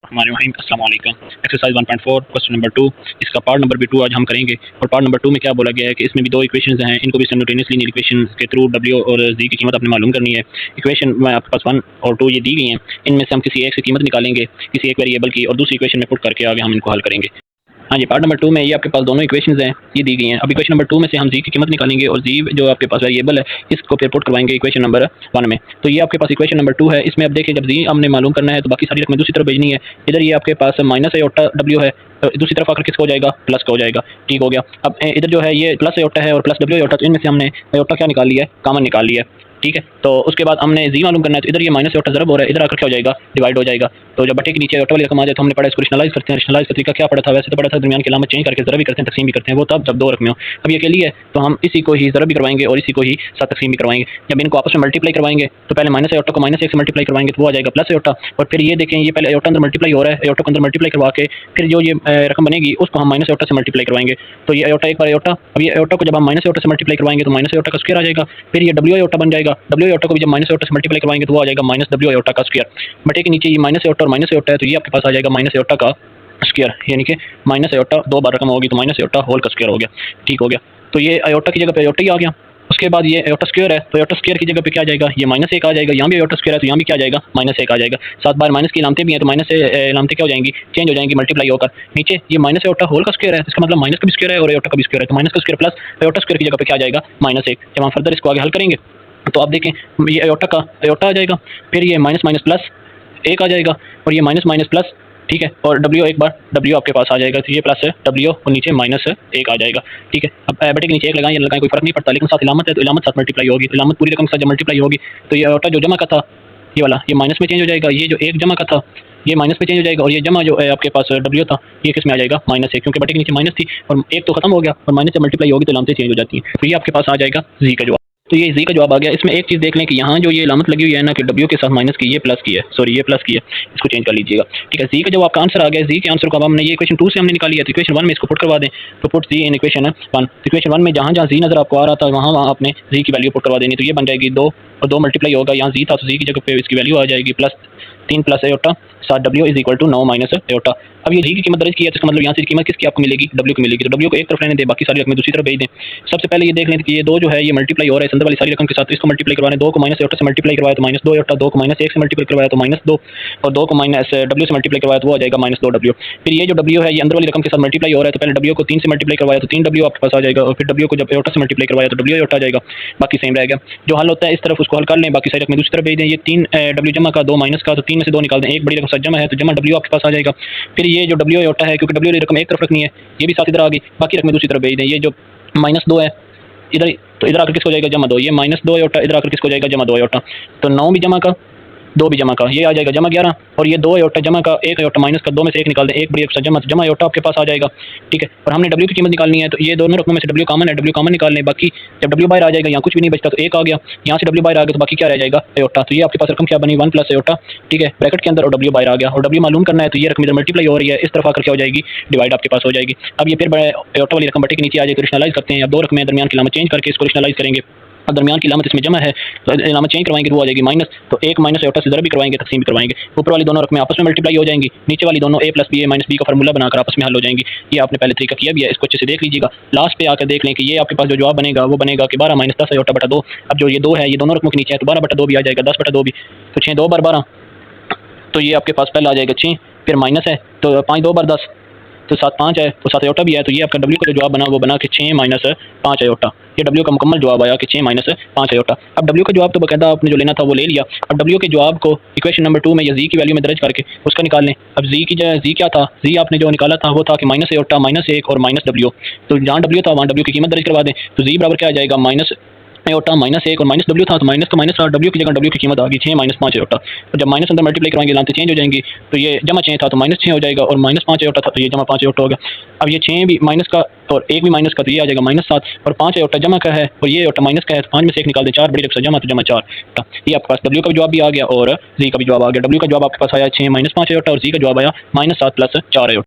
अस्सलाम वालेकुम। Exercise 1.4 question number 2, इसका पार्ट नंबर भी 2 आज हम करेंगे। और पार्ट नंबर 2 में क्या बोला गया है कि इसमें भी दो इक्वेशंस हैं, इनको भी सिमुलेटेनियस लीनियर इक्वेशन के थ्रू डब्ल्यू और जी की कीमत आपने मालूम करनी है। इक्वेशन में आपके पास 1 और 2 ये दी गई हैं, इनमें से हम किसी एक से कीमत निकालेंगे, किसी एक वेरिएबल की, और दूसरी इक्वेशन में पुट करके आगे हम इनको हल करेंगे। हाँ जी, पार्ट नंबर 2 में ये आपके पास दोनों इक्वेशंस हैं, ये दी गई हैं। अब इक्वेशन नंबर 2 में से हम जी की कीमत निकालेंगे और जी जो आपके पास वेरिएबल है इसको फिर पुट करवाएंगे इक्वेशन नंबर 1 में। तो ये आपके पास इक्वेशन नंबर 2 है। इसमें अब देखिए, जब जी हमने मालूम करना है तो बाकी सारी रकमें दूसरी तरफ भेजनी है। इधर ये आपके पास माइनस आयोटा डब्ल्यू है, तो दूसरी तरफ आकर किसका हो जाएगा, प्लस का हो जाएगा। ठीक हो गया। अब इधर जो है ये प्लस आयोटा है और प्लस डब्ल्यू आयोटा, तो इनमें से हमने आयोटा क्या निकाल लिया है, कॉमन निकाल लिया है। ठीक है, तो उसके बाद हमने जी मालूम करना है, तो इधर ये माइनस आयोटा ज़रब हो रहा है, इधर आकर क्या हो जाएगा, डिवाइड हो जाएगा। तो जब बटे के नीचे आयोटा वाली रकम आ जाए तो हमने पढ़ा इसको रेशनलाइज करते हैं। रेशनलाइज का तरीका क्या पड़ा था, वैसे तो पढ़ा था दरमियान की अलामत चेंज करके ज़रब भी करते हैं, तकसीम भी करते हैं, वो तब जब दो रकमें हो। अब ये अकेली है तो हम इसी को ही ज़रब भी करवाएंगे और इसी को ही साथ तकसीम भी करवाएंगे। जब इनको आपस में मल्टीप्लाई करवाएंगे तो पहले माइनस आयोटा को माइनस 1 से मल्टीप्लाई करवाएंगे तो वो आ जाएगा प्लस आयोटा। और फिर ये देखें, ये पहले आयोटा अंदर मल्टीप्लाई हो रहा है, आयोटा को अंदर मल्टीप्लाई करवा के फिर जो ये रकम बनेगी उसको हम माइनस आयोटा से मल्टीप्लाई करवाएंगे। तो ये आयोटा एक बार आयोटा, अब ये आयोटा को जब हम माइनस आयोटा से मल्टीप्लाई करवाएंगे तो माइनस आयोटा का स्क्वायर आ जाएगा। फिर ये डब्ल्यू आयोटा बन जाएगा, डब्ल्यू आयोटा को भी जब माइनस आयोटा से मल्टीप्लाई करवाएंगे तो वो आ जाएगा माइनस डब्ल्यू आयोटा का स्क्वायर। बटे के नीचे ये माइनस आयोटा और माइनस आयोटा है, तो ये आपके पास आ जाएगा माइनस आयोटा का स्क्वायर, यानी कि माइनस आयोटा दो बार रकम होगी तो माइनस आयोटा होल का स्क्वायर हो गया। ठीक हो गया। तो ये आयोटा की जगह पे आयोटा ही आ गया। उसके बाद ये आयोटा स्क्वायर है, तो आयोटा स्क्वायर की जगह पे क्या आ जाएगा, ये माइनस 1 आ जाएगा। यहाँ भी आयोटा स्क्वायर है तो यहाँ भी क्या आ जाएगा, माइनस 1 आ जाएगा। साथ बार माइनस की इलामतें भी हैं तो माइनस से इलामतें क्या हो जाएंगी, चेंज हो जाएंगी, मल्टीप्लाई होकर। नीचे ये माइनस आयोटा होल का स्क्वायर है, इसका मतलब माइनस का भी स्क्वायर है और आयोटा का भी स्क्वायर है, तो माइनस का स्क्वायर प्लस आयोटा स्क्वायर की जगह पे क्या आ जाएगा, माइनस 1। जब हम फर्दर इसको आगे हल करेंगे तो आप देखें, ये आयोटा का आयोटा आ जाएगा, फिर ये माइनस माइनस प्लस 1 आ जाएगा और ये माइनस माइनस प्लस, ठीक है, और डब्ल्यू एक बार डब्ल्यू आपके पास आ जाएगा, तो ये प्लस है डब्ल्यू और नीचे माइनस 1 आ जाएगा। ठीक है, अब बटे के नीचे 1 लगाएं या लगाएं कोई फर्क नहीं पड़ता, लेकिन साथ इलामत है तो इलामत साथ मल्टीप्लाई होगी, तो इलामत पूरी रकम के साथ जब मल्टीप्लाई होगी तो ये आयोटा जो जमा का था ये वाला, ये माइनस में चेंज हो जाएगा। ये जो 1 जमा का था ये माइनस में चेंज हो जाएगा और ये जमा जो है आपके पास डब्ल्यू था ये किस में आ जाएगा, माइनस 1, क्योंकि बटे के नीचे माइनस थी और 1 तो खत्म हो गया और माइनस से मल्टीप्लाई होगी तो इलामतें चेंज हो जाती हैं। तो ये आपके पास आ जाएगा जी का जवाब। तो ये जी का जवाब आ गया। इसमें एक चीज़ देख लें कि यहाँ जो ये इलामत लगी हुई है ना कि डब्ल्यू के साथ माइनस की, ये प्लस की है, सॉरी ये प्लस की है, इसको चेंज कर लीजिएगा। ठीक है, जी का जवाब का आंसर आ गया। जी के आंसर को अब हमने ये इक्वेशन 2 से हमने निकाली है, तो इक्वेशन 1 में इसको पुट करवा दें, तो put Z in equation 1। Equation 1 में जहाँ जहाँ जी नजर आपको आ रहा था वहाँ वहाँ आपने जी की वैल्यू पुट करवा देनी, तो ये बन जाएगी 2 और 2 मल्टीप्लाई होगा, यहाँ जी था तो जी की जगह पे इसकी वैल्यू आ जाएगी प्लस 3 प्लस आयोटा साथ W is equal to 9 minus iota. अब ये जी की कीमत दर्ज की है तो इसका मतलब यहाँ से कीमत किसकी आपको मिलेगी, डब्ल्यू की मिलेगी। तो डब्ल्यू को एक तरफ रहने दें, बाकी सारी रकमें दूसरी तरफ भेज दें। सबसे पहले ये देख लें कि ये 2 जो है ये मल्टीप्लाई हो रहा है अंदर वाली सारी रकम के साथ, तो इसको मल्टीप्लाई करवाने, 2 को माइनस आयोटा से मल्टीप्लाई करवाया तो माइनस 2 आयोटा, 2 को माइनस 1 से मल्टीप्लाई करवाया तो माइनस 2 और 2 को माइनस डब्ल्यू से मल्टीप्लाई करवाया तो वो आ जाएगा माइनस 2 डब्ल्यू। फिर ये जो डब्ल्यू है ये अंदर वाली रकम के साथ मल्टीप्लाई हो रहा है, तो पहले डब्ल्यू को 3 से मल्टीप्लाई करवाया तो 3 डब्ल्यू आपके पास आ जाएगा और फिर डब्ल्यू को जब आयोटा से मल्टीप्लाई करवाया तो डब्ल्यू आयोटा आ जाएगा, बाकी सेम रहेगा। जो हल होता है इस तरफ उसको हल कर लें, बाकी सारी रकमें दूसरी तरफ भेज दें। ये 3 डब्ल्यू जमा का 2 माइनस का, तो 3 में से 2 निकाल दें, एक बड़ी रकम साथ जमा है तो जमा डब्ल्यू आपके पास आ जाएगा। फिर ये जो डब्ल्यू आयोटा है, क्योंकि डब्ल्यू वाली रकम एक तरफ रखनी है, ये भी साथ इधर आ गई, बाकी रकमें दूसरी तरफ भेज दें। ये जो माइनस 2 है इधर, तो इधर आकर किसको जाएगा, जमा 2, ये माइनस 2 आयोटा इधर आकर किसको जाएगा, जमा 2 आयोटा, तो 9 भी जमा का 2 भी जमा का, ये आ जाएगा जमा 11 और ये 2 आयोटा जमा का 1 आयोटा माइनस का, 2 में से 1 निकाल दें, एक बड़ी रकम जमा, तो जमा आयोटा आपके पास आ जाएगा। ठीक है, और हमने डब्ल्यू की कीमत निकालनी है, तो ये दोनों रकमों में से डब्ल्यू कॉमन है, डब्ल्यू कॉमन निकाल लें, बाकी जब डब्ल्यू बाहर आ जाएगा यहाँ कुछ भी नहीं बचता तो 1 आ गया, यहाँ से डब्ल्यू बाहर आ गया तो बाकी क्या रह जाएगा, आयोटा। तो ये आपके पास रकम क्या बनी, 1 प्लस आयोटा, ठीक है, ब्रैकेट के अंदर, और डब्ल्यू बाहर आ गया। और डब्ल्यू मालूम करना है तो ये रकम इधर मल्टीप्लाई हो रही है, इस तरफ आकर क्या हो जाएगी, डिवाइड आपके पास हो जाएगी। अब ये फिर आयोटा वाली रकम बटे के नीचे आ जाए तो रेशनलाइज करते हैं। अब 2 रकमें दरमियान की इलामत चेंज करके इसको रेशनलाइज करेंगे। अब दरमियान की इलामत इसमें जमा है तो इलामत चेंज करवाएंगे तो वो आ जाएगी माइनस, तो 1 माइनस आयोटा से ज़रा भी करवाएंगे, तकसीम भी करवाएंगे। ऊपर वाली दोनों रकमें आपस में मल्टीप्लाई हो जाएंगी, नीचे वाली दोनों a plus B A minus B का फार्मूला बनाकर आपस में हल हो जाएंगी। ये आपने पहले तरीका किया भी है, इसको अच्छे से देख लीजिएगा। लास्ट पे आकर देख लें कि ये आपके पास जो जवाब बनेगा वो बनेगा कि 12 माइनस 10 आयोटा बटा 2। अब जो ये 2 है ये दोनों रकमों के नीचे है तो 12 बटा 2 भी आ जाएगा, 10 बटा 2 भी, तो 6 2 बार 12, तो ये आपके पास पहले आ जाएगा 6, फिर माइनस है तो 5 2 बार 10, तो 7 5 है तो 7 आयोटा भी है, तो ये आपका डब्ल्यू का जो जवाब बना वो बना कि 6 माइनस 5 आयोटा। ये डब्ल्यू का मुकम्मल जवाब आया कि 6 माइनस 5 आयोटा। अब डब्ल्यू का जवाब तो बाकायदा आपने जो लेना था वो ले लिया। अब डब्ल्यू के जवाब को इक्वेशन नंबर 2 में या जी की वैल्यू में दर्ज करके उसका निकाल लें। अब जी की जगह जी क्या था, जी आपने जो निकाला था वो था कि माइनस आयोटा माइनस 1 और माइनस डब्ल्यू, तो जहाँ डब्ल्यू था वहाँ डब्ल्यू की कीमत दर्ज करवा दें, तो जी बराबर क्या आ जाएगा, माइनस आयोटा माइनस 1 और माइनस डब्ल्यू था तो माइनस का माइनस था, डब्ल्यू की जगह डब्ल्यू की कीमत आ गई 6 माइनस 5 आयोटा। तो जब माइनस अंदर मल्टीप्लाई कराएंगे लाते चेंज हो जाएंगी, तो ये जमा 6 था तो माइनस 6 हो जाएगा और माइनस 5 आयोटा था तो ये जमा 5 आयोटा हो गया। अब ये 6 भी माइनस का और 1 भी माइनस का, तो ये आ जाएगा माइनस 7 और 5 आयोटा जमा का है और ये आयोटा माइनस का है, तो 5 में से 1 निकाल दें, 4 बड़ी रकम जमा तो जमा 4। ये आपके पास डब्ल्यू का भी जवाब भी आ गया और जी का भी जवाब आ गया। डब्ल्यू का जवाब आपके पास आया 6 माइनस 5 आयोटा और जी का जवाब आया माइनस 7 प्लस 4 आयोटा।